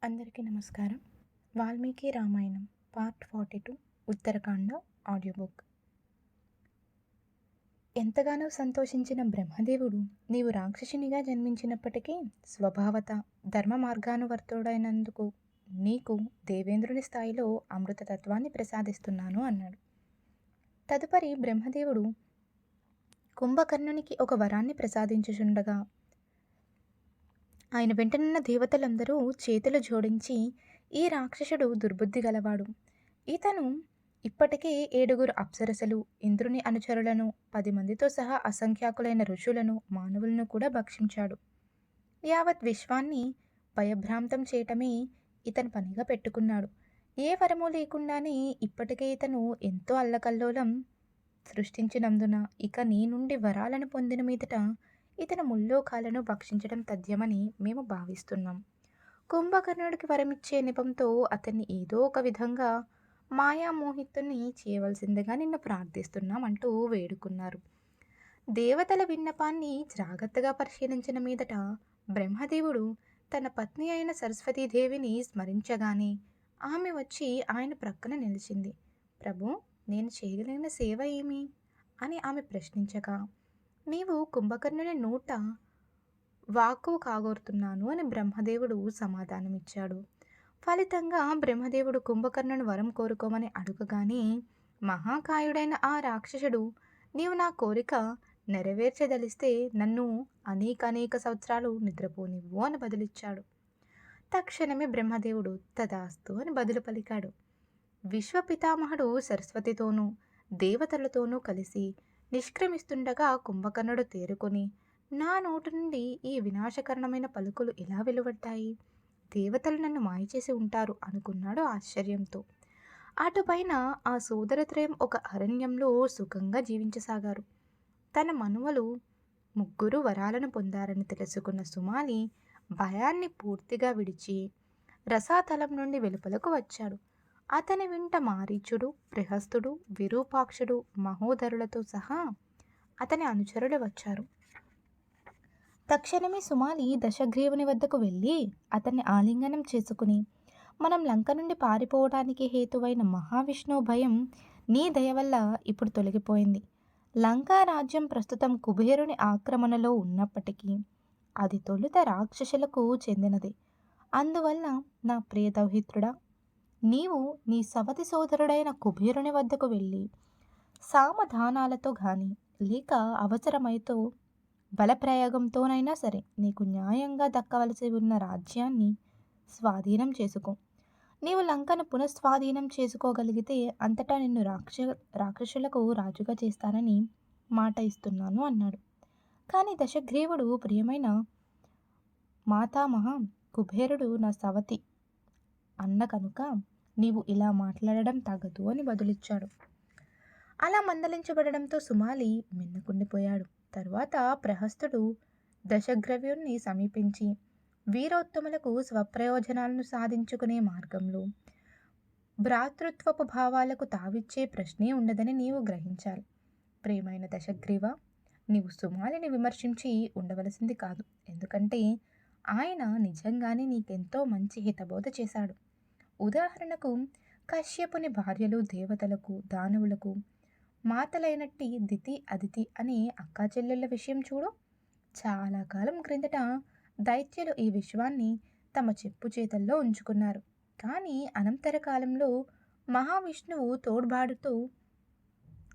అందరికీ నమస్కారం. Valmiki Ramayanam part 42 Uttara Kanda audio book. ఎంతగానో సంతోషించిన బ్రహ్మదేవుడు నీవు రాక్షసునిగా జన్మించినప్పటికీ స్వభావత ధర్మ మార్గానువర్తుడైనందుకు నీకు దేవేంద్రుని స్థాయిలో అమృతతత్వాన్ని ప్రసాదిస్తున్నాను అన్నాడు. తదుపరి బ్రహ్మదేవుడు కుంభకర్ణునికి ఒక వరాన్ని ప్రసాదించుచుండగా ఆయన వెంటనున్న దేవతలందరూ చేతులు జోడించి ఈ రాక్షసుడు దుర్బుద్ధి గలవాడు, ఇతను ఇప్పటికే 7 అప్సరసలు ఇంద్రుని అనుచరులను 10 మందితో సహా అసంఖ్యాకులైన ఋషులను మానవులను కూడా భక్షించాడు. యావత్ విశ్వాన్ని భయభ్రాంతం చేయటమే ఇతను పనిగా పెట్టుకున్నాడు. ఏ వరము లేకుండానే ఇప్పటికే ఇతను ఎంతో అల్లకల్లోలం సృష్టించినందున ఇక నీ నుండి వరాలను పొందిన మీదట ఇతను ముల్లోకాలను భక్షించడం తథ్యమని మేము భావిస్తున్నాం. కుంభకర్ణుడికి వరమిచ్చే నెపంతో అతన్ని ఏదో ఒక విధంగా మాయామోహితుణ్ణి చేయవలసిందిగా నిన్ను ప్రార్థిస్తున్నాం అంటూ వేడుకున్నారు. దేవతల విన్నపాన్ని జాగ్రత్తగా పరిశీలించిన మీదట బ్రహ్మదేవుడు తన పత్ని అయిన సరస్వతీదేవిని స్మరించగానే ఆమె వచ్చి ఆయన ప్రక్కన నిలిచింది. ప్రభు, నేను చేయగలిగిన సేవ ఏమి అని ఆమె ప్రశ్నించగా, నీవు కుంభకర్ణుని నోట వాక్కు కాగోరుతున్నాను అని బ్రహ్మదేవుడు సమాధానమిచ్చాడు. ఫలితంగా బ్రహ్మదేవుడు కుంభకర్ణుని వరం కోరుకోమని అడుగగానే మహాకాయుడైన ఆ రాక్షసుడు, నీవు నా కోరిక నెరవేర్చదలిస్తే నన్ను అనేక సంవత్సరాలు నిద్రపోనివ్వు అని బదులిచ్చాడు. తక్షణమే బ్రహ్మదేవుడు తదాస్తు అని బదులు పలికాడు. విశ్వపితామహుడు సరస్వతితోనూ దేవతలతోనూ కలిసి నిష్క్రమిస్తుండగా కుంభకర్ణుడు తేరుకొని, నా నోటి నుండి ఈ వినాశకరణమైన పలుకులు ఎలా వెలువడ్డాయి? దేవతలు నన్ను మాయచేసి ఉంటారు అనుకున్నాడు ఆశ్చర్యంతో. అటుపైన ఆ సోదరత్రయం ఒక అరణ్యంలో సుఖంగా జీవించసాగారు. తన మనుమలు 3 వరాలను పొందారని తెలుసుకున్న సుమాలి భయాన్ని పూర్తిగా విడిచి రసాతలం నుండి వెలుపలకు వచ్చాడు. అతని వెంట మారీచుడు, బృహస్తుడు, విరూపాక్షుడు, మహోదరులతో సహా అతని అనుచరులు వచ్చారు. తక్షణమే సుమాలి దశగ్రీవుని వద్దకు వెళ్ళి అతన్ని ఆలింగనం చేసుకుని, మనం లంక నుండి పారిపోవడానికి హేతువైన మహావిష్ణువు భయం నీ దయ వల్ల ఇప్పుడు తొలగిపోయింది. లంకా రాజ్యం ప్రస్తుతం కుబేరుని ఆక్రమణలో ఉన్నప్పటికీ అది తొలుత రాక్షసులకు చెందినది. అందువల్ల నా ప్రియ దౌహిత్రుడా, నీవు నీ సవతి సోదరుడైన కుబేరుని వద్దకు వెళ్ళి సామధానాలతో గాని లేక అవసరమైతో బలప్రయోగంతోనైనా సరే నీకు న్యాయంగా దక్కవలసి ఉన్న రాజ్యాన్ని స్వాధీనం చేసుకో. నీవు లంకను పునఃస్వాధీనం చేసుకోగలిగితే అంతటా నిన్ను రాక్షసులకు రాజుగా చేస్తానని మాట ఇస్తున్నాను అన్నాడు. కానీ దశగ్రీవుడు, ప్రియమైన మాతామహ, కుబేరుడు నా సవతి అన్న కనుక నీవు ఇలా మాట్లాడడం తగదు అని బదులిచ్చాడు. అలా మందలించబడడంతో సుమాలి మిన్నకుండిపోయాడు. తరువాత ప్రహస్తుడు దశగ్రీవుని సమీపించి, వీరోత్తములకు స్వప్రయోజనాలను సాధించుకునే మార్గంలో భ్రాతృత్వపు భావాలకు తావిచ్చే ప్రశ్నే ఉండదని నీవు గ్రహించాలి. ప్రియమైన దశగ్రీవ, నీవు సుమాలిని విమర్శించి ఉండవలసింది కాదు. ఎందుకంటే ఆయన నిజంగానే నీకెంతో మంచి హితబోధ చేశాడు. ఉదాహరణకు కశ్యపుని భార్యలు దేవతలకు, దానవులకు మాతలైనట్టి దితి, అదితి అనే అక్కా చెల్లెళ్ళ విషయం చూడు. చాలా కాలం క్రిందట దైత్యులు ఈ విశ్వాన్ని తమ చెప్పు చేతల్లో ఉంచుకున్నారు. కానీ అనంతర కాలంలో మహావిష్ణువు తోడ్బాటుతో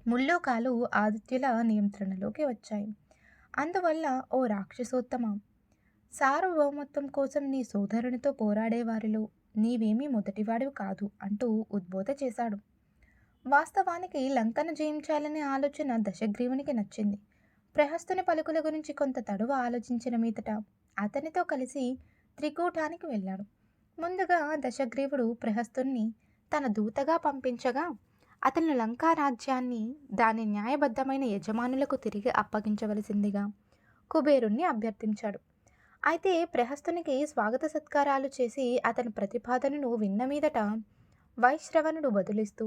ముల్లోకాలు ఆదిత్యుల నియంత్రణలోకి వచ్చాయి. అందువల్ల ఓ రాక్షసోత్తమ, సార్వభౌమత్వం కోసం నీ సోదరునితో పోరాడేవారిలో నీవేమీ మొదటివాడివి కాదు అంటూ ఉద్బోధ చేశాడు. వాస్తవానికి లంకను జయించాలనే ఆలోచన దశగ్రీవునికి నచ్చింది. ప్రహస్తుని పలుకుల గురించి కొంత తడువ ఆలోచించిన మీదట అతనితో కలిసి త్రికూటానికి వెళ్ళాడు. ముందుగా దశగ్రీవుడు ప్రహస్తుని తన దూతగా పంపించగా అతను లంకా రాజ్యాన్ని దాని న్యాయబద్ధమైన యజమానులకు తిరిగి అప్పగించవలసిందిగా కుబేరుణ్ణి అభ్యర్థించాడు. అయితే ప్రహస్తునికి స్వాగత సత్కారాలు చేసి అతని ప్రతిపాదనను విన్న మీదట వైశ్రవణుడు బదులిస్తూ,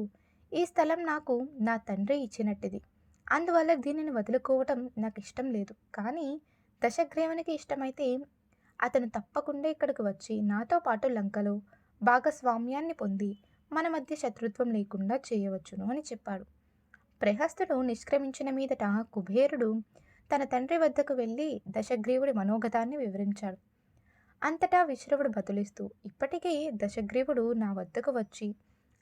ఈ స్థలం నాకు నా తండ్రి ఇచ్చినట్టిది, అందువల్ల దీనిని వదులుకోవటం నాకు ఇష్టం లేదు. కానీ దశగ్రీవునికి ఇష్టమైతే అతను తప్పకుండా ఇక్కడికి వచ్చి నాతో పాటు లంకలో భాగస్వామ్యాన్ని పొంది మన మధ్య శత్రుత్వం లేకుండా చేయవచ్చును అని చెప్పాడు. ప్రహస్తుడు నిష్క్రమించిన మీదట కుబేరుడు తన తండ్రి వద్దకు వెళ్ళి దశగ్రీవుడి మనోగతాన్ని వివరించాడు. అంతటా విశ్రవుడు బదులిస్తూ, ఇప్పటికే దశగ్రీవుడు నా వద్దకు వచ్చి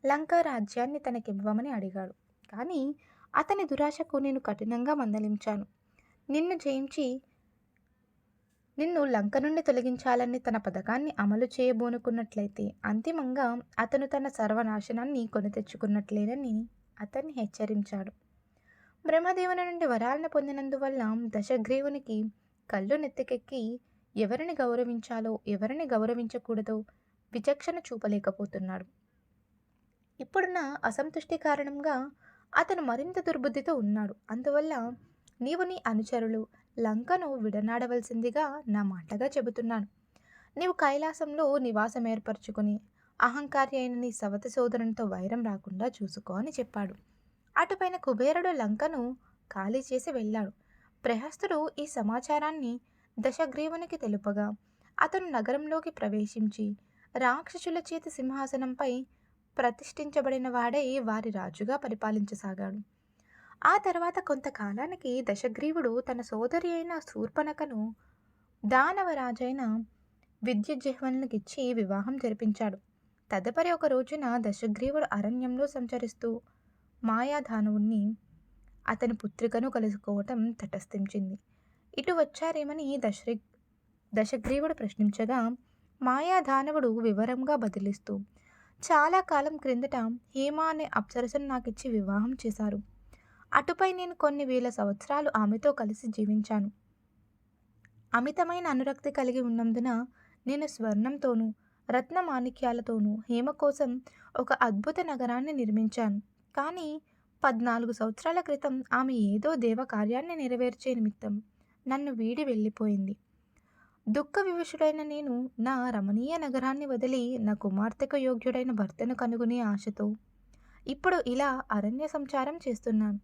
లంకా రాజ్యాన్ని తనకివ్వమని అడిగాడు. కానీ అతని దురాశకు నేను కఠినంగా మందలించాను. నిన్ను జయించి నిన్ను లంక నుండి తొలగించాలని తన పథకాన్ని అమలు చేయబోనుకున్నట్లయితే అంతిమంగా అతను తన సర్వనాశనాన్ని కొని తెచ్చుకున్నట్లేనని అతన్ని హెచ్చరించాడు. బ్రహ్మదేవుని నుండి వరాలను పొందినందువల్ల దశగ్రీవునికి కళ్ళు నెత్తికెక్కి ఎవరిని గౌరవించాలో ఎవరిని గౌరవించకూడదో విచక్షణ చూపలేకపోతున్నాడు. ఇప్పుడున్న అసంతుష్టి కారణంగా అతను మరింత దుర్బుద్ధితో ఉన్నాడు. అందువల్ల నీవు నీ అనుచరులు లంకను విడనాడవలసిందిగా నా మాటగా చెబుతున్నాను. నీవు కైలాసంలో నివాసం ఏర్పరచుకుని అహంకారి అయిన నీ సవతి సోదరునితో వైరం రాకుండా చూసుకో అని చెప్పాడు. అటుపైన కుబేరుడు లంకను ఖాళీ చేసి వెళ్ళాడు. ప్రహస్తుడు ఈ సమాచారాన్ని దశగ్రీవునికి తెలుపగా అతను నగరంలోకి ప్రవేశించి రాక్షసుల చేతి సింహాసనంపై ప్రతిష్ఠించబడిన వాడై వారి రాజుగా పరిపాలించసాగాడు. ఆ తర్వాత కొంతకాలానికి దశగ్రీవుడు తన సోదరి అయిన శూర్పణఖను దానవరాజైన విద్యుజ్జిహ్వనునికిచ్చి వివాహం జరిపించాడు. తదుపరి ఒక రోజున దశగ్రీవుడు అరణ్యంలో సంచరిస్తూ మాయాదానవుణ్ణి అతని పుత్రికను కలుసుకోవటం తటస్థించింది. ఇటు వచ్చారేమని దశగ్రీవుడు ప్రశ్నించగా మాయాదానవుడు వివరంగా బదిలిస్తూ, చాలా కాలం క్రిందట హేమ అనే అప్సరసను నాకిచ్చి వివాహం చేశారు. అటుపై నేను కొన్ని వేల సంవత్సరాలు ఆమెతో కలిసి జీవించాను. అమితమైన అనురక్తి కలిగి ఉన్నందున నేను స్వర్ణంతోనూ రత్న మాణిక్యాలతోనూ హేమ కోసం ఒక అద్భుత నగరాన్ని నిర్మించాను. కానీ 14 సంవత్సరాల క్రితం ఆమె ఏదో దేవకార్యాన్ని నెరవేర్చే నిమిత్తం నన్ను వీడి వెళ్ళిపోయింది. దుఃఖ వివశుడైన నేను నా రమణీయ నగరాన్ని వదిలి నా కుమార్తెకు యోగ్యుడైన భర్తను కనుగొనే ఆశతో ఇప్పుడు ఇలా అరణ్య సంచారం చేస్తున్నాను.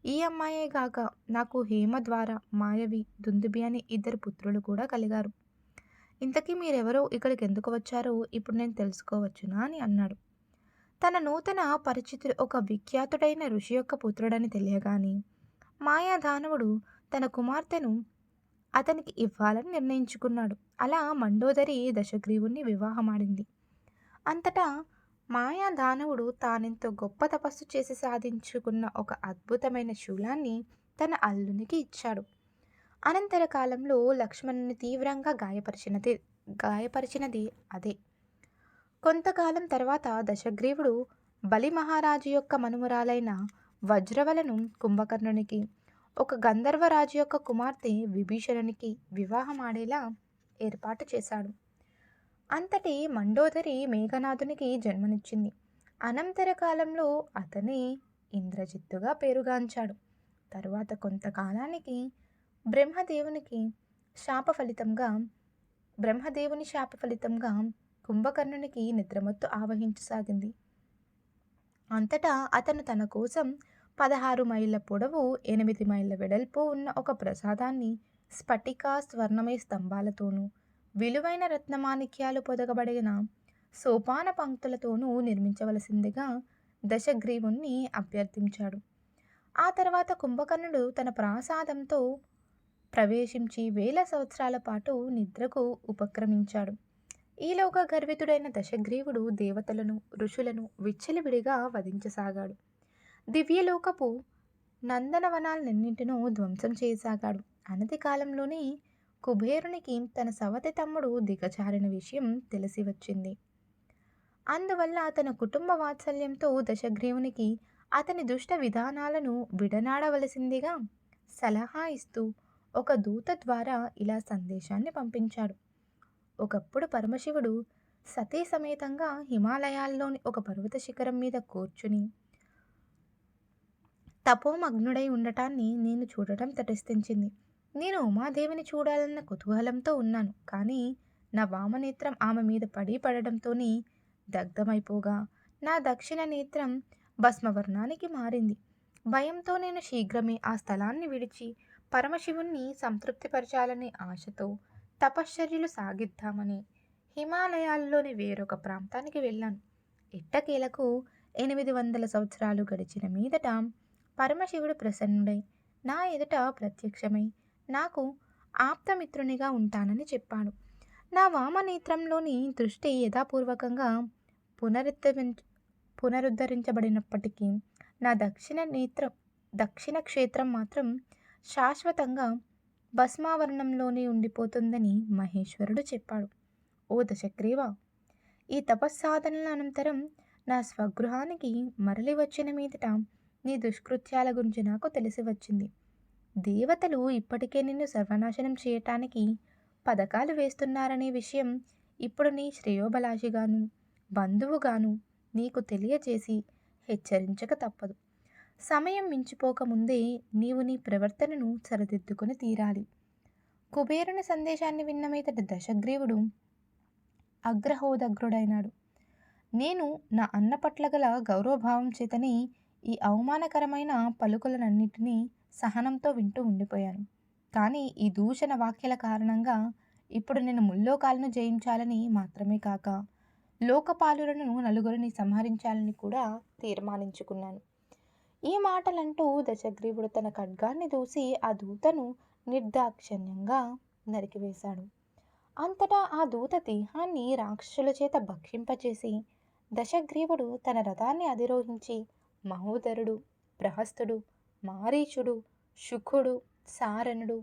ఈ అమ్మాయే గాక నాకు హేమ ద్వారా మాయవి, దుందుబి అని 2 పుత్రులు కూడా కలిగారు. ఇంతకీ మీరెవరో ఇక్కడికి ఎందుకు వచ్చారో ఇప్పుడు నేను తెలుసుకోవచ్చునా అని అన్నాడు. తన నూతన పరిచితుడు ఒక విఖ్యాతుడైన ఋషి యొక్క పుత్రుడని తెలియగాని మాయాదానవుడు తన కుమార్తెను అతనికి ఇవ్వాలని నిర్ణయించుకున్నాడు. అలా మండోదరి దశగ్రీవుణ్ణి వివాహమాడింది. అంతటా మాయాదానవుడు తానెంతో గొప్ప తపస్సు చేసి సాధించుకున్న ఒక అద్భుతమైన శూలాన్ని తన అల్లునికి ఇచ్చాడు. అనంతర కాలంలో లక్ష్మణుని తీవ్రంగా గాయపరిచినది అదే. కొంతకాలం తర్వాత దశగ్రీవుడు బలి మహారాజు యొక్క మనుమరాలైన వజ్రవలను కుంభకర్ణునికి, ఒక గంధర్వరాజు యొక్క కుమార్తె విభీషణునికి వివాహమాడేలా ఏర్పాటు చేశాడు. అంతటి మండోదరి మేఘనాథునికి జన్మనిచ్చింది. అనంతర కాలంలో అతనే ఇంద్రజిత్తుగా పేరుగాంచాడు. తరువాత కొంతకాలానికి బ్రహ్మదేవుని శాప ఫలితంగా కుంభకర్ణునికి నిద్రమత్తు ఆవహించసాగింది. అంతటా అతను తన కోసం 16 మైళ్ళ పొడవు 8 మైళ్ళ వెడల్పు ఉన్న ఒక ప్రసాదాన్ని స్ఫటిక స్వర్ణమయ స్తంభాలతోనూ విలువైన రత్నమాణిక్యాలు పొదగబడిన సోపాన పంక్తులతోనూ నిర్మించవలసిందిగా దశగ్రీవుణ్ణి అభ్యర్థించాడు. ఆ తర్వాత కుంభకర్ణుడు తన ప్రాసాదంతో ప్రవేశించి వేల సంవత్సరాల పాటు నిద్రకు ఉపక్రమించాడు. ఈలోగా గర్వితుడైన దశగ్రీవుడు దేవతలను, ఋషులను విచ్చలవిడిగా వధించసాగాడు. దివ్యలోకపు నందనవనాలన్నింటినూ ధ్వంసం చేయసాగాడు. అనతి కాలంలోనే కుబేరునికి తన సవతి తమ్ముడు దిగజారిన విషయం తెలిసి వచ్చింది. అందువల్ల తన కుటుంబ వాత్సల్యంతో దశగ్రీవునికి అతని దుష్ట విధానాలను విడనాడవలసిందిగా సలహా ఇస్తూ ఒక దూత ద్వారా ఇలా సందేశాన్ని పంపించాడు. ఒకప్పుడు పరమశివుడు సతీ సమేతంగా హిమాలయాల్లోని ఒక పర్వత శిఖరం మీద కూర్చుని తపోమగ్నుడై ఉండటాన్ని నేను చూడటం తటస్థించింది. నేను ఉమాదేవిని చూడాలన్న కుతూహలంతో ఉన్నాను. కానీ నా వామనేత్రం ఆమె మీద పడడంతోనే దగ్ధమైపోగా నా దక్షిణ నేత్రం భస్మవర్ణానికి మారింది. భయంతో నేను శీఘ్రమే ఆ స్థలాన్ని విడిచి పరమశివుణ్ణి సంతృప్తిపరచాలనే ఆశతో తపశ్చర్యలు సాగిద్దామని హిమాలయాల్లోని వేరొక ప్రాంతానికి వెళ్ళాను. ఎట్టకేలకు 800 సంవత్సరాలు గడిచిన మీదట పరమశివుడు ప్రసన్నుడై నా ఎదుట ప్రత్యక్షమై నాకు ఆప్తమిత్రునిగా ఉంటానని చెప్పాడు. నా వామనేత్రంలోని దృష్టి యథాపూర్వకంగా పునరుద్ధరించ పునరుద్ధరించబడినప్పటికీ నా దక్షిణ క్షేత్రం మాత్రం శాశ్వతంగా భస్మావరణంలోనే ఉండిపోతుందని మహేశ్వరుడు చెప్పాడు. ఓ దశగ్రీవ, ఈ తపస్సాధనల అనంతరం నా స్వగృహానికి మరలి వచ్చిన మీదట నీ దుష్కృత్యాల గురించి నాకు తెలిసి వచ్చింది. దేవతలు ఇప్పటికే నిన్ను సర్వనాశనం చేయటానికి పథకాలు వేస్తున్నారనే విషయం ఇప్పుడు నీ శ్రేయోభిలాషిగాను బంధువుగాను నీకు తెలియజేసి హెచ్చరించక తప్పదు. సమయం మించిపోకముందే నీవు నీ ప్రవర్తనను సరిదిద్దుకొని తీరాలి. కుబేరుని సందేశాన్ని విన్న మీదట దశగ్రీవుడు అగ్రహోదగ్రుడైనాడు. నేను నా అన్న పట్ల గల గౌరవభావం చేతని ఈ అవమానకరమైన పలుకులనన్నిటినీ సహనంతో వింటూ ఉండిపోయాను. కానీ ఈ దూషణ వాక్యాల కారణంగా ఇప్పుడు నేను ముల్లోకాలను జయించాలని మాత్రమే కాక లోకపాలులను నలుగురిని సంహరించాలని కూడా తీర్మానించుకున్నాను. ఈ మాటలంటూ దశగ్రీవుడు తన ఖడ్గాన్ని దూసి ఆ దూతను నిర్దాక్షిణ్యంగా నరికివేశాడు. అంతటా ఆ దూత దేహాన్ని రాక్షసుల చేత భక్షింపచేసి దశగ్రీవుడు తన రథాన్ని అధిరోహించి మహోదరుడు, ప్రహస్తుడు, మారీచుడు, శుకుడు, సారణుడు,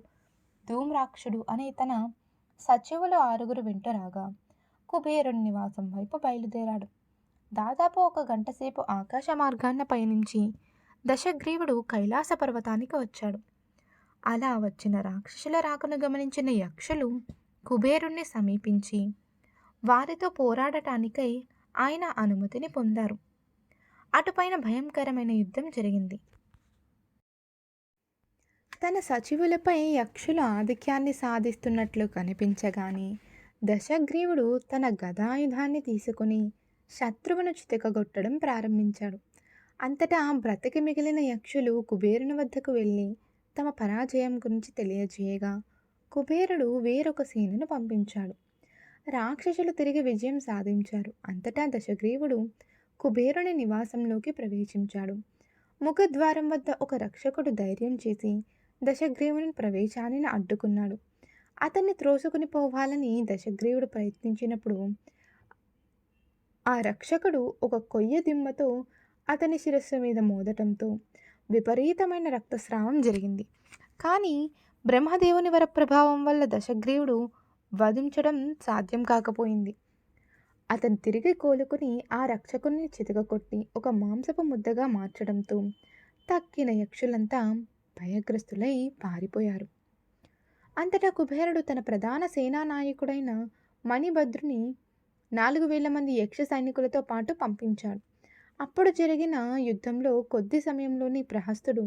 ధూమ్రాక్షుడు అనే తన సచివులు 6 వెంట రాగా కుబేరుని నివాసం వైపు బయలుదేరాడు. దాదాపు 1 గంట సేపు ఆకాశ మార్గాన్న పయనించి దశగ్రీవుడు కైలాస పర్వతానికి వచ్చాడు. అలా వచ్చిన రాక్షసుల రాకను గమనించిన యక్షులు కుబేరుణ్ణి సమీపించి వారితో పోరాడటానికై ఆయన అనుమతిని పొందారు. అటుపైన భయంకరమైన యుద్ధం జరిగింది. తన సచివులపై యక్షుల ఆధిక్యాన్ని సాధిస్తున్నట్లు కనిపించగానే దశగ్రీవుడు తన గదాయుధాన్ని తీసుకుని శత్రువును చితకగొట్టడం ప్రారంభించాడు. అంతటా బ్రతికి మిగిలిన యక్షులు కుబేరుని వద్దకు వెళ్ళి తమ పరాజయం గురించి తెలియజేయగా కుబేరుడు వేరొక సేనను పంపించాడు. రాక్షసులు తిరిగి విజయం సాధించారు. అంతటా దశగ్రీవుడు కుబేరుని నివాసంలోకి ప్రవేశించాడు. ముఖద్వారం వద్ద ఒక రక్షకుడు ధైర్యం చేసి దశగ్రీవుని ప్రవేశాన్ని అడ్డుకున్నాడు. అతన్ని త్రోసుకుని పోవాలని దశగ్రీవుడు ప్రయత్నించినప్పుడు ఆ రక్షకుడు ఒక కొయ్య దిమ్మతో అతని శిరస్సు మీద మోదటంతో విపరీతమైన రక్తస్రావం జరిగింది. కానీ బ్రహ్మదేవుని వరప్రభావం వల్ల దశగ్రీవుడు వధించడం సాధ్యం కాకపోయింది. అతను తిరిగి కోలుకుని ఆ రక్షకుని చితకకొట్టి ఒక మాంసపు ముద్దగా మార్చడంతో తక్కిన యక్షులంతా భయగ్రస్తులై పారిపోయారు. అంతటా కుబేరుడు తన ప్రధాన సేనానాయకుడైన మణిభద్రుని 4000 మంది యక్ష సైనికులతో పాటు పంపించాడు. అప్పుడు జరిగిన యుద్ధంలో కొద్ది సమయంలోని ప్రహస్తుడు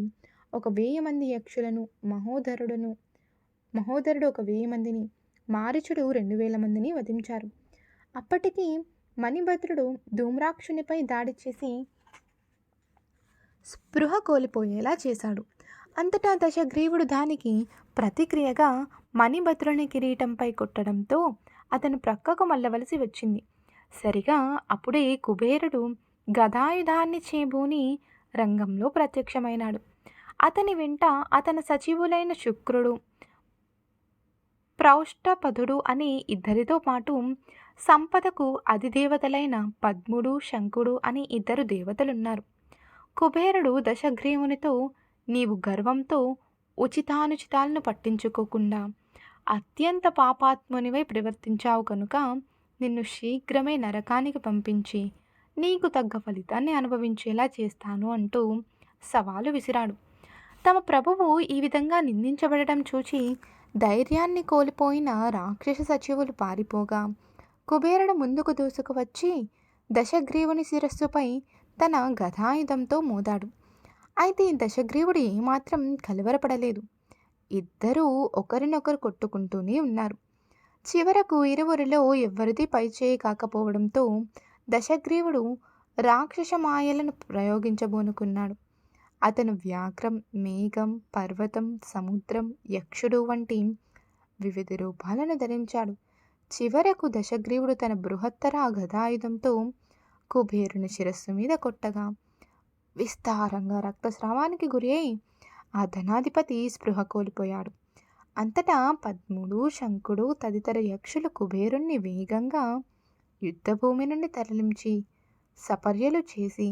1000 మంది యక్షులను, మహోదరుడు 1000 మందిని, మారీచుడు 2000 మందిని వధించారు. అప్పటికి మణిభద్రుడు ధూమ్రాక్షునిపై దాడి చేసి స్పృహ కోల్పోయేలా చేశాడు. అంతటా దశగ్రీవుడు దానికి ప్రతిక్రియగా మణిభద్రుని కిరీటంపై కొట్టడంతో అతను ప్రక్కకు మళ్ళవలసి వచ్చింది. సరిగా అప్పుడే కుబేరుడు గదాయుధాన్ని చేబూని రంగంలో ప్రత్యక్షమైనాడు. అతని వెంట అతని సచివులైన శుక్రుడు, ప్రౌష్టపదుడు అనే 2 పాటు సంపదకు అధిదేవతలైన పద్ముడు, శంకుడు అనే 2 దేవతలున్నారు. కుబేరుడు దశగ్రీవునితో, నీవు గర్వంతో ఉచితానుచితాలను పట్టించుకోకుండా అత్యంత పాపాత్మునివై ప్రవర్తించావు కనుక నిన్ను శీఘ్రమే నరకానికి పంపించి నీకు తగ్గ ఫలితాన్ని అనుభవించేలా చేస్తాను అంటూ సవాలు విసిరాడు. తమ ప్రభువు ఈ విధంగా నిందించబడటం చూచి ధైర్యాన్ని కోల్పోయిన రాక్షస సచివులు పారిపోగా కుబేరుడు ముందుకు దూసుకువచ్చి దశగ్రీవుని శిరస్సుపై తన గదాయుధంతో మోదాడు. అయితే దశగ్రీవుడు ఏమాత్రం కలవరపడలేదు. ఇద్దరూ ఒకరినొకరు కొట్టుకుంటూనే ఉన్నారు. చివరకు ఇరువురిలో ఎవ్వరిది పైచేయి కాకపోవడంతో దశగ్రీవుడు రాక్షస మాయలను ప్రయోగించబోనుకున్నాడు. అతను వ్యాఘ్రం, మేఘం, పర్వతం, సముద్రం, యక్షుడు వంటి వివిధ రూపాలను ధరించాడు. చివరకు దశగ్రీవుడు తన బృహత్తర గదాయుధంతో కుబేరుని శిరస్సు మీద కొట్టగా విస్తారంగా రక్తస్రావానికి గురి అయి ఆ ధనాధిపతి స్పృహ కోల్పోయాడు. అంతటా పద్ముడు, శంకుడు తదితర యక్షులు కుబేరుణ్ణి వేగంగా యుద్ధభూమి నుండి తరలించి సపర్యలు చేసి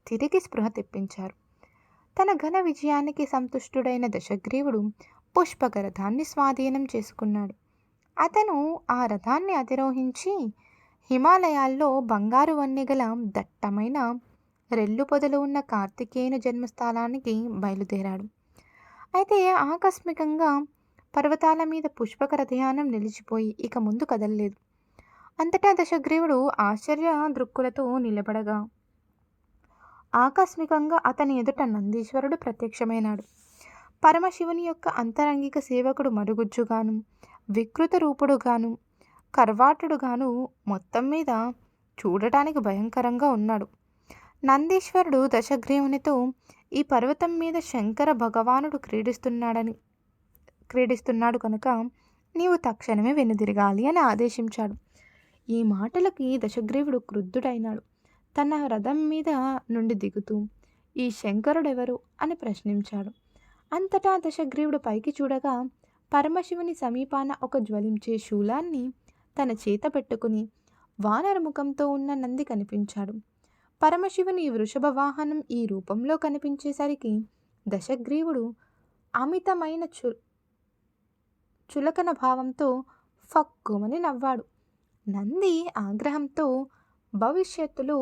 తిరిగి స్పృహ తెప్పించారు. తన ఘన విజయానికి సంతుష్టుడైన దశగ్రీవుడు పుష్పక రథాన్ని స్వాధీనం చేసుకున్నాడు. అతను ఆ రథాన్ని అధిరోహించి హిమాలయాల్లో బంగారు వన్నెగల దట్టమైన రెల్లు పొదలు ఉన్న కార్తికేయుని జన్మస్థానానికి బయలుదేరాడు. అయితే ఆకస్మికంగా పర్వతాల మీద పుష్పక రథయానం నిలిచిపోయి ఇక ముందు కదలలేదు. అంతటా దశగ్రీవుడు ఆశ్చర్య దృక్కులతో నిలబడగా ఆకస్మికంగా అతని ఎదుట నందీశ్వరుడు ప్రత్యక్షమైనాడు. పరమశివుని యొక్క అంతరంగిక సేవకుడు మరుగుజ్జుగాను, వికృత రూపుడుగాను, కర్వాటుడుగాను, మొత్తం మీద చూడటానికి భయంకరంగా ఉన్నాడు. నందీశ్వరుడు దశగ్రీవునితో, ఈ పర్వతం మీద శంకర భగవానుడు క్రీడిస్తున్నాడు కనుక నీవు తక్షణమే వెనుదిరగాలి అని ఆదేశించాడు. ఈ మాటలకి దశగ్రీవుడు క్రుద్ధుడైనాడు. తన రథం మీద నుండి దిగుతూ ఈ శంకరుడెవరు అని ప్రశ్నించాడు. అంతటా దశగ్రీవుడు పైకి చూడగా పరమశివుని సమీపాన ఒక జ్వలించే శూలాన్ని తన చేత పెట్టుకుని వానర ముఖంతో ఉన్న నంది కనిపించాడు. పరమశివుని వృషభ వాహనం ఈ రూపంలో కనిపించేసరికి దశగ్రీవుడు అమితమైన చులకన భావంతో ఫక్కుమని నవ్వాడు. నంది ఆగ్రహంతో, భవిష్యత్తులో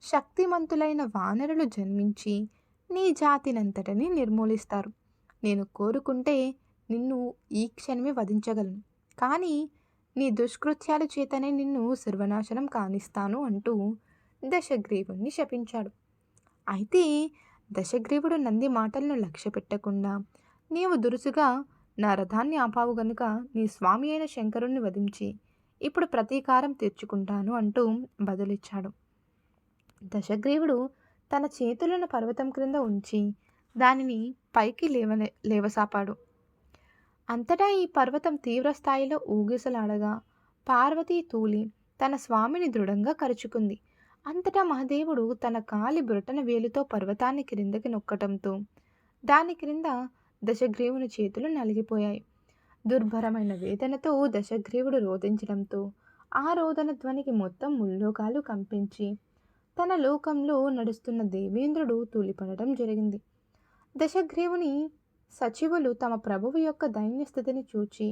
శక్తిమంతులైన వానరులు జన్మించి నీ జాతినంతటిని నిర్మూలిస్తారు. నేను కోరుకుంటే నిన్ను ఈ క్షణమే వధించగలను, కానీ నీ దుష్కృత్యాల చేతనే నిన్ను సర్వనాశనం కానిస్తాను అంటూ దశగ్రీవుణ్ణి శపించాడు. అయితే దశగ్రీవుడు నంది మాటలను లక్ష్య పెట్టకుండా, నీవు దురుసుగా నా రథాన్ని ఆపావు గనుక నీ స్వామి అయిన శంకరుణ్ణి వధించి ఇప్పుడు ప్రతీకారం తీర్చుకుంటాను అంటూ బదులిచ్చాడు. దశగ్రీవుడు తన చేతులను పర్వతం క్రింద ఉంచి దానిని పైకి లేవసాపాడు. అంతటా ఈ పర్వతం తీవ్రస్థాయిలో ఊగిసలాడగా పార్వతీ తూలి తన స్వామిని దృఢంగా కరుచుకుంది. అంతటా మహాదేవుడు తన కాలి బురటన వేలుతో పర్వతాన్ని క్రిందకి నొక్కటంతో దాని క్రింద దశగ్రీవుని చేతులు నలిగిపోయాయి. దుర్భరమైన వేదనతో దశగ్రీవుడు రోదించడంతో ఆ రోదన ధ్వనికి మొత్తం ముల్లోకాలు కంపించి తన లోకంలో నడుస్తున్న దేవేంద్రుడు తూలిపడటం జరిగింది. దశగ్రీవుని సచివులు తమ ప్రభువు యొక్క దైన్య స్థితిని చూచి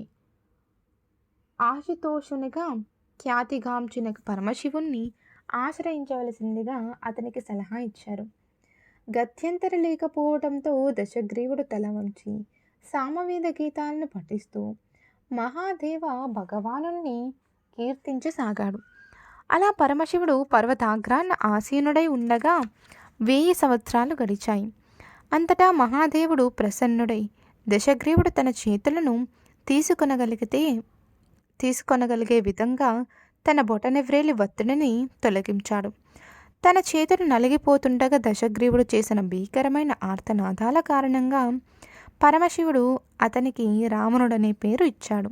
ఆశుతోషునిగా ఖ్యాతిగాంచిన పరమశివుణ్ణి ఆశ్రయించవలసిందిగా అతనికి సలహా ఇచ్చారు. గత్యంతర లేకపోవడంతో దశగ్రీవుడు తల వంచి సామవేద గీతాలను పఠిస్తూ మహాదేవ భగవానుణ్ణి కీర్తించసాగాడు. అలా పరమశివుడు పర్వతాగ్రాన్న ఆసీనుడై ఉండగా 1000 సంవత్సరాలు గడిచాయి. అంతటా మహాదేవుడు ప్రసన్నుడై దశగ్రీవుడు తన చేతులను తీసుకొనగలిగే విధంగా తన బొటనవ్రేలి ఒత్తిడిని తొలగించాడు. తన చేతులు నలిగిపోతుండగా దశగ్రీవుడు చేసిన భీకరమైన ఆర్తనాదాల కారణంగా పరమశివుడు అతనికి రావణుడనే పేరు ఇచ్చాడు.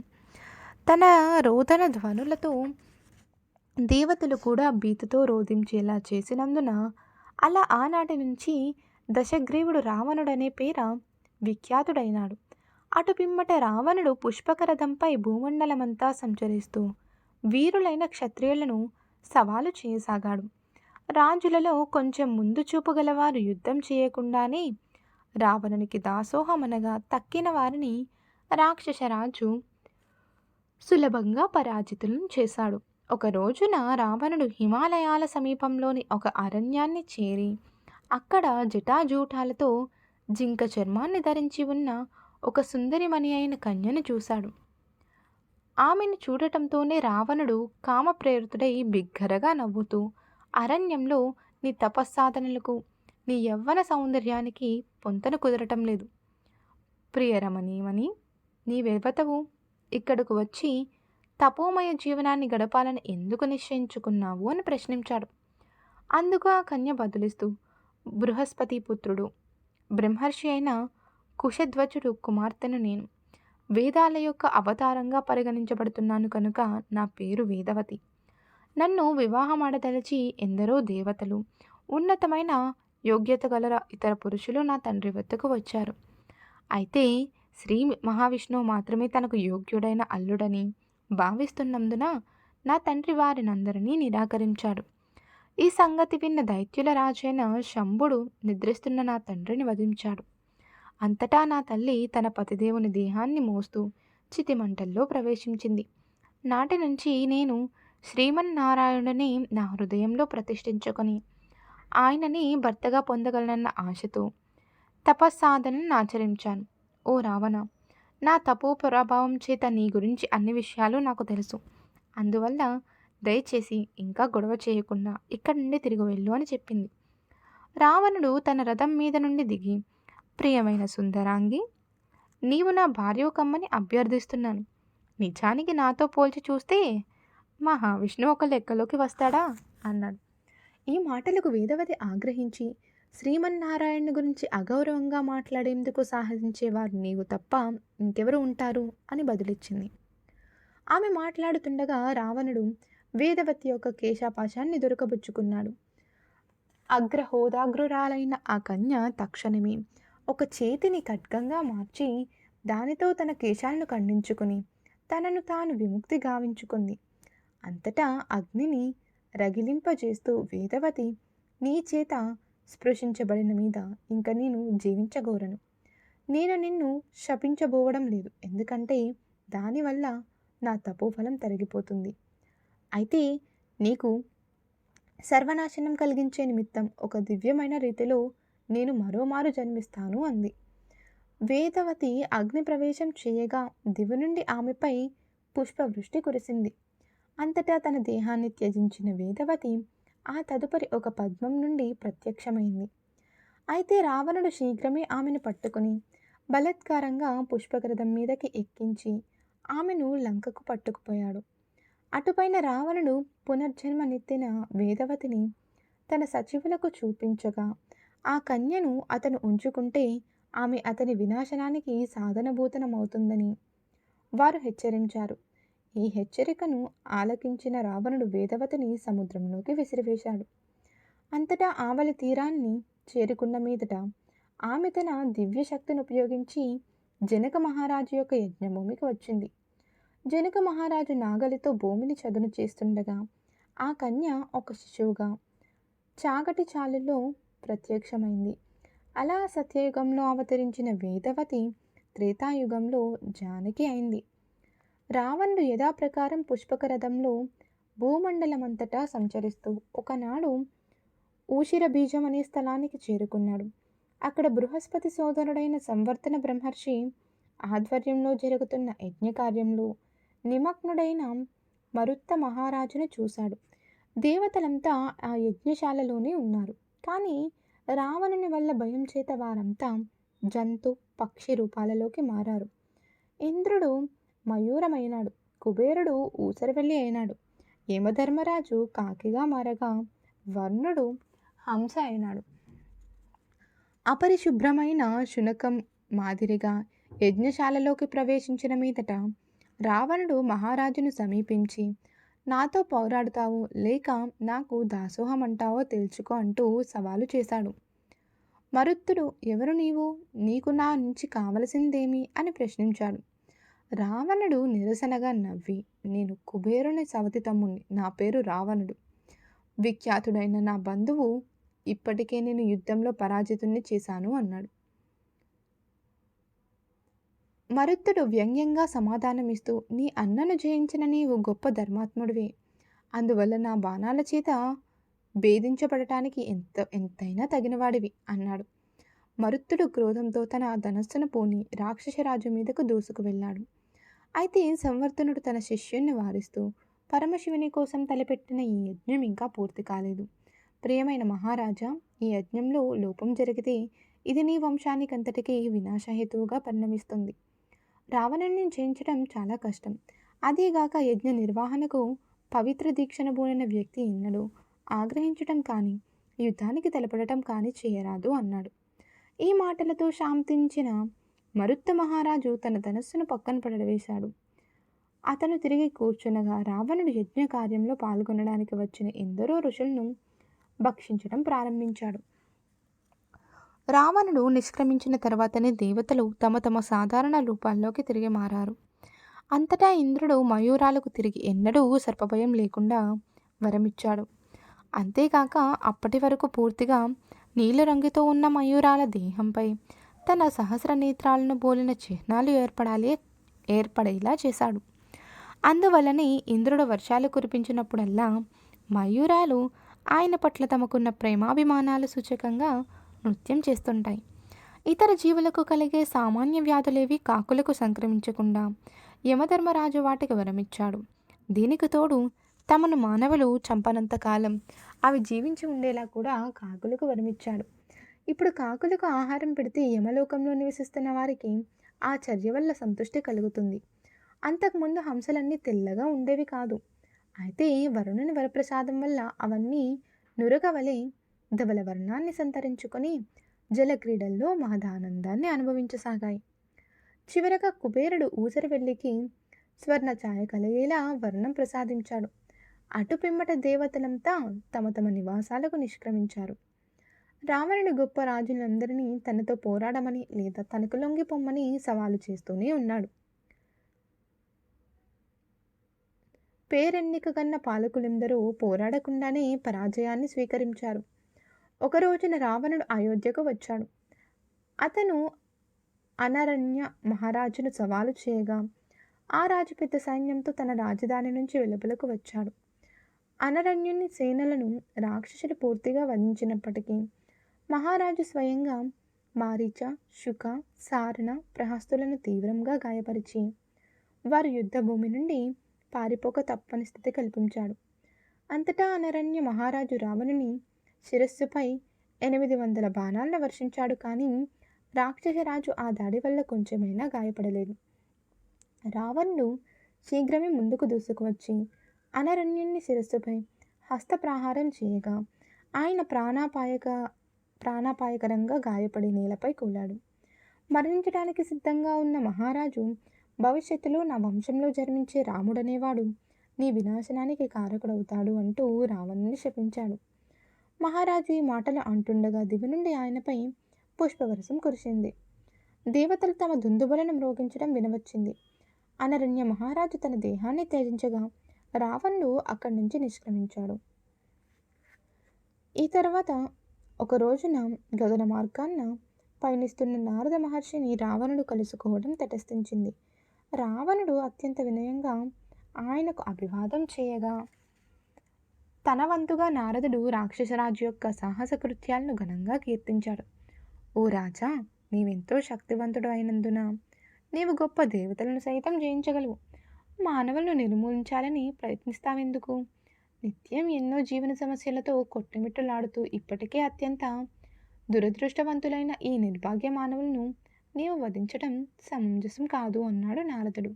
తన రోదన ధ్వనులతో దేవతలు కూడా భీతితో రోదించేలా చేసినందున అలా ఆనాటి నుంచి దశగ్రీవుడు రావణుడనే పేర విఖ్యాతుడైనాడు. అటు పిమ్మట రావణుడు పుష్పకరథంపై భూమండలమంతా సంచరిస్తూ వీరులైన క్షత్రియులను సవాలు చేయసాగాడు. రాజులలో కొంచెం ముందు చూపు గలవారు యుద్ధం చేయకుండానే రావణునికి దాసోహమనగా తక్కిన వారిని రాక్షసరాజు సులభంగా పరాజితులను చేశాడు. ఒక రోజున రావణుడు హిమాలయాల సమీపంలోని ఒక అరణ్యాన్ని చేరి అక్కడ జటాజూటాలతో జింక చర్మాన్ని ధరించి ఉన్న ఒక సుందరిమణి అయిన కన్యను చూశాడు. ఆమెను చూడటంతోనే రావణుడు కామప్రేరితుడై బిగ్గరగా నవ్వుతూ, అరణ్యంలో నీ తపస్సాధనలకు నీ యవ్వన సౌందర్యానికి పొంతన కుదరటం లేదు. ప్రియరమణీమణి, నీవెవతవు? ఇక్కడకు వచ్చి తపోమయ జీవనాన్ని గడపాలని ఎందుకు నిశ్చయించుకున్నావు అని ప్రశ్నించాడు. అందుకు ఆ కన్య బదులిస్తూ, బృహస్పతి పుత్రుడు బ్రహ్మర్షి అయిన కుశధ్వజుడు కుమార్తెను నేను. వేదాల యొక్క అవతారంగా పరిగణించబడుతున్నాను కనుక నా పేరు వేదవతి. నన్ను వివాహమాడదలచి ఎందరో దేవతలు, ఉన్నతమైన యోగ్యత గల ఇతర పురుషులు నా తండ్రి వద్దకు వచ్చారు. అయితే శ్రీ మహావిష్ణువు మాత్రమే తనకు యోగ్యుడైన అల్లుడని భావిస్తున్నందున నా తండ్రి వారినందరినీ నిరాకరించాడు. ఈ సంగతి విన్న దైత్యుల రాజైన శంభుడు నిద్రిస్తున్న నా తండ్రిని వధించాడు. అంతటా నా తల్లి తన పతిదేవుని దేహాన్ని మోస్తూ చితిమంటల్లో ప్రవేశించింది. నాటి నుంచి నేను శ్రీమన్నారాయణుడిని నా హృదయంలో ప్రతిష్ఠించుకొని ఆయనని భర్తగా పొందగలనన్న ఆశతో తపస్సాధనను ఆచరించాను. ఓ రావణ, నా తపో ప్రభావం చేత నీ గురించి అన్ని విషయాలు నాకు తెలుసు. అందువల్ల దయచేసి ఇంకా గొడవ చేయకుండా ఇక్కడి నుండి తిరిగి వెళ్ళు అని చెప్పింది. రావణుడు తన రథం మీద నుండి దిగి, ప్రియమైన సుందరాంగి, నీవు నా భార్య కమ్మని అభ్యర్థిస్తున్నాను. నిజానికి నాతో పోల్చి చూస్తే మహావిష్ణువు ఒక లెక్కలోకి వస్తాడా అన్నాడు. ఈ మాటలకు వేదవతి ఆగ్రహించి, శ్రీమన్నారాయణ గురించి అగౌరవంగా మాట్లాడేందుకు సాహసించేవారు నీవు తప్ప ఇంకెవరు ఉంటారు అని బదులిచ్చింది. ఆమె మాట్లాడుతుండగా రావణుడు వేదవతి యొక్క కేశాపాశాన్ని దొరకబుచ్చుకున్నాడు. అగ్రహోదాగ్రురాలైన ఆ కన్య తక్షణమే ఒక చేతిని ఖడ్గంగా మార్చి దానితో తన కేశాలను ఖండించుకుని తనను తాను విముక్తి గావించుకుంది. అంతటా అగ్నిని రగిలింపజేస్తూ వేదవతి, నీ చేత స్పృశించబడిన మీద ఇంక నేను జీవించగోరను. నేను నిన్ను శపించబోవడం లేదు, ఎందుకంటే దానివల్ల నా తపోఫలం తరిగిపోతుంది. అయితే నీకు సర్వనాశనం కలిగించే నిమిత్తం ఒక దివ్యమైన రీతిలో నేను మరోమారు జన్మిస్తాను అంది. వేదవతి అగ్ని ప్రవేశం చేయగా దివి నుండి ఆమెపై పుష్పవృష్టి కురిసింది. అంతటా తన దేహాన్ని త్యజించిన వేదవతి ఆ తదుపరి ఒక పద్మం నుండి ప్రత్యక్షమైంది. అయితే రావణుడు శీఘ్రమే ఆమెను పట్టుకుని బలత్కారంగా పుష్పకరథం మీదకి ఎక్కించి ఆమెను లంకకు పట్టుకుపోయాడు. అటుపైన రావణుడు పునర్జన్మనెత్తిన వేదవతిని తన సచివులకు చూపించగా ఆ కన్యను అతను ఉంచుకుంటే ఆమె అతని వినాశనానికి సాధనభూతనమవుతుందని వారు హెచ్చరించారు. ఈ హెచ్చరికను ఆలకించిన రావణుడు వేదవతిని సముద్రంలోకి విసిరివేశాడు. అంతటా ఆవలి తీరాన్ని చేరుకున్న మీదట ఆమె తన దివ్యశక్తిని ఉపయోగించి జనక మహారాజు యొక్క యజ్ఞభూమికి వచ్చింది. జనక మహారాజు నాగలితో భూమిని చదును చేస్తుండగా ఆ కన్య ఒక శిశువుగా చాగటి చాలులో ప్రత్యక్షమైంది. అలా సత్యయుగంలో అవతరించిన వేదవతి త్రేతాయుగంలో జానకి అయింది. రావణుడు యథాప్రకారం పుష్పక రథంలో భూమండలమంతటా సంచరిస్తూ ఒకనాడు ఊషిర బీజం అనే స్థలానికి చేరుకున్నాడు. అక్కడ బృహస్పతి సోదరుడైన సంవర్తన బ్రహ్మర్షి ఆధ్వర్యంలో జరుగుతున్న యజ్ఞకార్యంలో నిమగ్నుడైన మరుత్త మహారాజును చూశాడు. దేవతలంతా ఆ యజ్ఞశాలలోనే ఉన్నారు. కానీ రావణుని వల్ల భయం చేత వారంతా జంతు పక్షి రూపాలలోకి మారారు. ఇంద్రుడు మయూరమైనాడు, కుబేరుడు ఊసరవెల్లి అయినాడు, యమధర్మరాజు కాకిగా మారగా వర్ణుడు హంస అయినాడు. అపరిశుభ్రమైన శునకం మాదిరిగా యజ్ఞశాలలోకి ప్రవేశించిన మీదట రావణుడు మహారాజును సమీపించి, నాతో పోరాడుతావో లేక నాకు దాసోహం అంటావో తెలుసుకో అంటూ సవాలు చేశాడు. మరుత్తుడు, ఎవరు నీవు, నీకు నా నుంచి కావలసిందేమి అని ప్రశ్నించాడు. రావణుడు నిరసనగా నవ్వి, నేను కుబేరుని సవతి తమ్ముణ్ణి, నా పేరు రావణుడు. విఖ్యాతుడైన నా బంధువు ఇప్పటికే నేను యుద్ధంలో పరాజితుణ్ణి చేశాను అన్నాడు. మరుత్తుడు వ్యంగ్యంగా సమాధానమిస్తూ, నీ అన్నను జయించిన నీవు గొప్ప ధర్మాత్ముడివే, అందువల్ల నా బాణాల చేత భేదించబడటానికి ఎంతైనా తగినవాడివి అన్నాడు. మరుత్తుడు క్రోధంతో తన ధనస్సును పూని రాక్షసరాజు మీదకు దూసుకు వెళ్ళాడు. అయితే సంవర్ధనుడు తన శిష్యుణ్ణి వారిస్తూ, పరమశివుని కోసం తలపెట్టిన ఈ యజ్ఞం ఇంకా పూర్తి కాలేదు. ప్రియమైన మహారాజా, ఈ యజ్ఞంలో లోపం జరిగితే ఇది నీ వంశానికంతటికీ వినాశహేతువుగా పరిణమిస్తుంది. రావణుని జయించడం చాలా కష్టం. అదేగాక యజ్ఞ నిర్వహణకు పవిత్ర దీక్షను పూనిన వ్యక్తి ఎన్నడూ ఆగ్రహించటం కానీ యుద్ధానికి తెలపడటం కానీ చేయరాదు అన్నాడు. ఈ మాటలతో శాంతించిన మరుత్తు మహారాజు తన ధనస్సును పక్కన పడవేశాడు. అతను తిరిగి కూర్చునగా రావణుడు యజ్ఞ కార్యంలో పాల్గొనడానికి వచ్చిన ఎందరో ఋషులను భక్షించడం ప్రారంభించాడు. రావణుడు నిష్క్రమించిన తర్వాతనే దేవతలు తమ తమ సాధారణ రూపాల్లోకి తిరిగి మారారు. అంతటా ఇంద్రుడు మయూరాలకు తిరిగి ఎన్నడూ సర్పభయం లేకుండా వరమిచ్చాడు. అంతేకాక అప్పటి వరకు పూర్తిగా నీలిరంగుతో ఉన్న మయూరాల దేహంపై తన సహస్ర నేత్రాలను పోలిన చిహ్నాలు ఏర్పడేలా చేశాడు. అందువల్లనే ఇంద్రుడు వర్షాలు కురిపించినప్పుడల్లా మయూరాలు ఆయన పట్ల తమకున్న ప్రేమాభిమానాల సూచకంగా నృత్యం చేస్తుంటాయి. ఇతర జీవులకు కలిగే సామాన్య వ్యాధులేవి కాకులకు సంక్రమించకుండా యమధర్మరాజు వాటికి వరమిచ్చాడు. దీనికి తోడు తమను మానవులు చంపనంత కాలం అవి జీవించి ఉండేలా కూడా కాకులకు వరమిచ్చాడు. ఇప్పుడు కాకులకు ఆహారం పెడితే యమలోకంలో నివసిస్తున్న వారికి ఆ చర్య వల్ల సంతృష్టి కలుగుతుంది. అంతకుముందు హంసలన్నీ తెల్లగా ఉండేవి కాదు. అయితే వరుణుని వరప్రసాదం వల్ల అవన్నీ నురగవలే ధవల వర్ణాన్ని సంతరించుకొని జలక్రీడల్లో మహదానందాన్ని అనుభవించసాగాయి. చివరగా కుబేరుడు ఊసరవెల్లికి స్వర్ణ ఛాయ కలిగేలా వర్ణం ప్రసాదించాడు. అటు పిమ్మట దేవతలంతా తమ తమ నివాసాలకు నిష్క్రమించారు. రావణుడు గొప్ప రాజులందరినీ తనతో పోరాడమని లేదా తనకు లొంగిపోమ్మని సవాలు చేస్తూనే ఉన్నాడు. పేరెన్నిక కన్న పాలకులందరూ పోరాడకుండానే పరాజయాన్ని స్వీకరించారు. ఒక రోజున రావణుడు అయోధ్యకు వచ్చాడు. అతను అనరణ్య మహారాజును సవాలు చేయగా ఆ రాజు పెద్ద సైన్యంతో తన రాజధాని నుంచి వెలుపలకు వచ్చాడు. అనరణ్యుని సేనలను రాక్షసులు పూర్తిగా వధించినప్పటికీ మహారాజు స్వయంగా మారీచ, శుక, సారణ, ప్రహస్తులను తీవ్రంగా గాయపరిచి వారు యుద్ధ భూమి నుండి పారిపోక తప్పని స్థితి కల్పించాడు. అంతటా అనరణ్య మహారాజు రావణుని శిరస్సుపై 800 బాణాలను వర్షించాడు. కానీ రాక్షసరాజు ఆ దాడి వల్ల కొంచెమైనా గాయపడలేదు. రావణుడు శీఘ్రమే ముందుకు దూసుకువచ్చి అనరణ్యుని శిరస్సుపై హస్తప్రహారం చేయగా ఆయన ప్రాణాపాయకరంగా గాయపడి నేలపై కూలాడు. మరణించడానికి సిద్ధంగా ఉన్న మహారాజు, భవిష్యత్తులో నా వంశంలో జన్మించే రాముడనేవాడు నీ వినాశనానికి కారకుడవుతాడు అంటూ రావణుని శపించాడు. మహారాజు ఈ మాటలు అంటుండగా దివి నుండి ఆయనపై పుష్పవర్షం కురిసింది. దేవతలు తమ దుందుబులను మ్రోగించడం వినవచ్చింది. అనరణ్య మహారాజు తన దేహాన్ని త్యజించగా రావణుడు అక్కడి నుంచి నిష్క్రమించాడు. ఈ తర్వాత ఒక రోజున గగన మార్గాన్న పయనిస్తున్న నారద మహర్షిని రావణుడు కలుసుకోవడం తటస్థించింది. రావణుడు అత్యంత వినయంగా ఆయనకు అభివాదం చేయగా తన వంతుగా నారదుడు రాక్షసరాజు యొక్క సాహస కృత్యాలను ఘనంగా కీర్తించాడు. ఓ రాజా, నీవెంతో శక్తివంతుడు అయినందున నీవు గొప్ప దేవతలను సైతం జయించగలవు. మానవులను నిర్మూలించాలని ప్రయత్నిస్తావెందుకు? నిత్యం ఎన్నో జీవన సమస్యలతో కొట్టుమిట్టులాడుతూ ఇప్పటికే అత్యంత దురదృష్టవంతులైన ఈ నిర్భాగ్య మానవులను నీవు వధించటం సమంజసం కాదు అన్నాడు నారదుడు.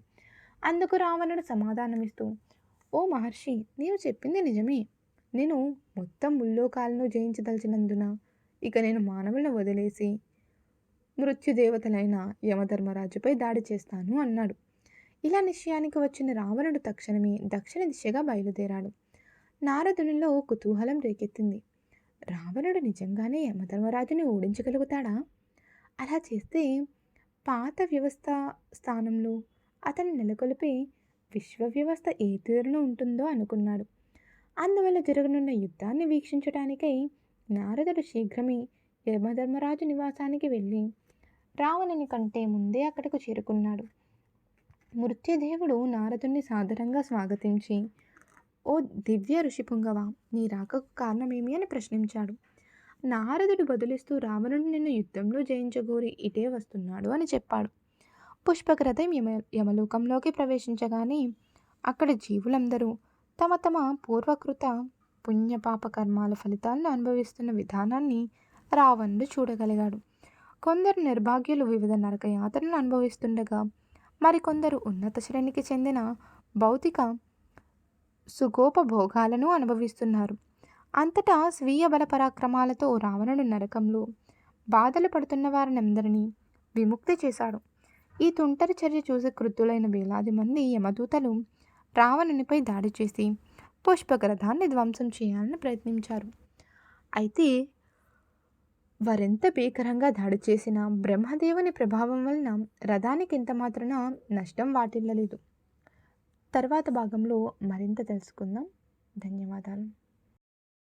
అందుకు రావణుడు సమాధానమిస్తూ, ఓ మహర్షి, నీవు చెప్పింది నిజమే. నేను మొత్తం ముల్లోకాలను జయించదలిచినందున ఇక నేను మానవులను వదిలేసి మృత్యుదేవతలైన యమధర్మరాజుపై దాడి చేస్తాను అన్నాడు. ఇలా నిశ్చయానికి వచ్చిన రావణుడు తక్షణమే దక్షిణ దిశగా బయలుదేరాడు. నారదునిలో కుతూహలం రేకెత్తింది. రావణుడు నిజంగానే యమధర్మరాజుని ఓడించగలుగుతాడా? అలా చేస్తే పాత వ్యవస్థ స్థానంలో అతను నెలకొల్పే విశ్వ వ్యవస్థ ఏ తీరున ఉంటుందో అనుకున్నాడు. అందువల్ల జరగనున్న యుద్ధాన్ని వీక్షించడానికై నారదుడు శీఘ్రమే యమధర్మరాజు నివాసానికి వెళ్ళి రావణుని కంటే ముందే అక్కడకు చేరుకున్నాడు. మృత్యుదేవుడు నారదుని సాదరంగా స్వాగతించి, ఓ దివ్య ఋషిపుంగవ, నీ రాకకు కారణమేమి అని ప్రశ్నించాడు. నారదుడు బదులిస్తూ రావణుడు నిన్ను యుద్ధంలో జయించగోరి ఇటే వస్తున్నాడు అని చెప్పాడు. పుష్పకరథం యమలోకంలోకి ప్రవేశించగానే అక్కడ జీవులందరూ తమ తమ పూర్వకృత పుణ్యపాప కర్మాల ఫలితాలను అనుభవిస్తున్న విధానాన్ని రావణుడు చూడగలిగాడు. కొందరు నిర్భాగ్యులు వివిధ నరక యాతనలు అనుభవిస్తుండగా మరికొందరు ఉన్నత శ్రేణికి చెందిన భౌతిక సుఖోపభోగాలను అనుభవిస్తున్నారు. అంతటా స్వీయ బల పరాక్రమాలతో రావణుడు నరకంలో బాధలు పడుతున్న వారినందరినీ విముక్తి చేశాడు. ఈ తుంటరి చర్య చూసి క్రుద్ధులైన వేలాది మంది యమదూతలు రావణునిపై దాడి చేసి పుష్పక రథాన్ని ధ్వంసం చేయాలని ప్రయత్నించారు. అయితే వారెంత భీకరంగా దాడి చేసినా బ్రహ్మదేవుని ప్రభావం వలన రథానికి ఎంత మాత్రాన నష్టం వాటిల్లలేదు. తర్వాత భాగంలో మరింత తెలుసుకుందాం. ధన్యవాదాలు.